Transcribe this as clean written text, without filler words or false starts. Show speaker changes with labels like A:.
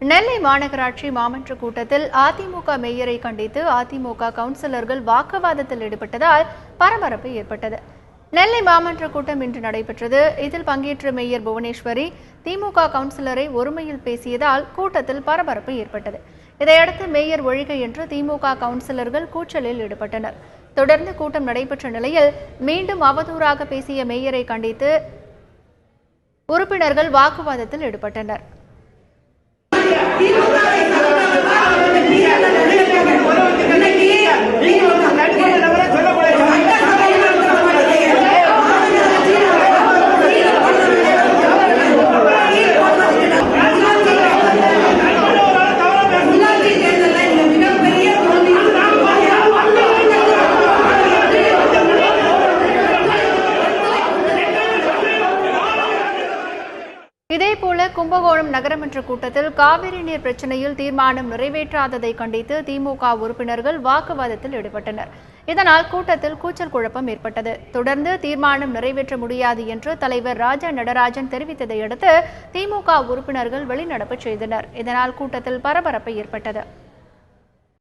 A: நெல்லை மாநகராட்சி மாமன்ற கூட்டத்தில் அதிமுக மேயரை கண்டித்து அதிமுக கவுன்சிலர்கள் வாக்குவாதத்தில் ஈடுபட்டதால் பரபரப்பு ஏற்பட்டது. நெல்லை மாமன்ற கூட்டம் இன்று நடைபெற்றது. இதில் பங்கேற்ற மேயர் புவனேஸ்வரி திமுக கவுன்சிலரை ஒருமையில் பேசியதால் கூட்டத்தில் பரபரப்பு ஏற்பட்டது. இதையடுத்து மேயர் ஒழிக என்று திமுக கவுன்சிலர்கள் கூச்சலில் ஈடுபட்டனர். தொடர்ந்து கூட்டம் நடைபெற்ற நிலையில் மீண்டும் அவதூறாக பேசிய மேயரை கண்டித்து உறுப்பினர்கள் வாக்குவாதத்தில் ஈடுபட்டனர். இதேபோல கும்பகோணம் நகரமன்ற கூட்டத்தில் காவிரி நீர் பிரச்சினையில் தீர்மானம் நிறைவேற்றாததை கண்டித்து திமுக உறுப்பினர்கள் வாக்குவாதத்தில் ஈடுபட்டனர். இதனால் கூட்டத்தில் கூச்சல் குழப்பம் ஏற்பட்டது. தொடர்ந்து தீர்மானம் நிறைவேற்ற முடியாது என்று தலைவர் ராஜா நடராஜன் தெரிவித்ததை அடுத்து திமுக உறுப்பினர்கள் வெளிநடப்பு செய்தனர். இதனால் கூட்டத்தில் பரபரப்பு ஏற்பட்டது.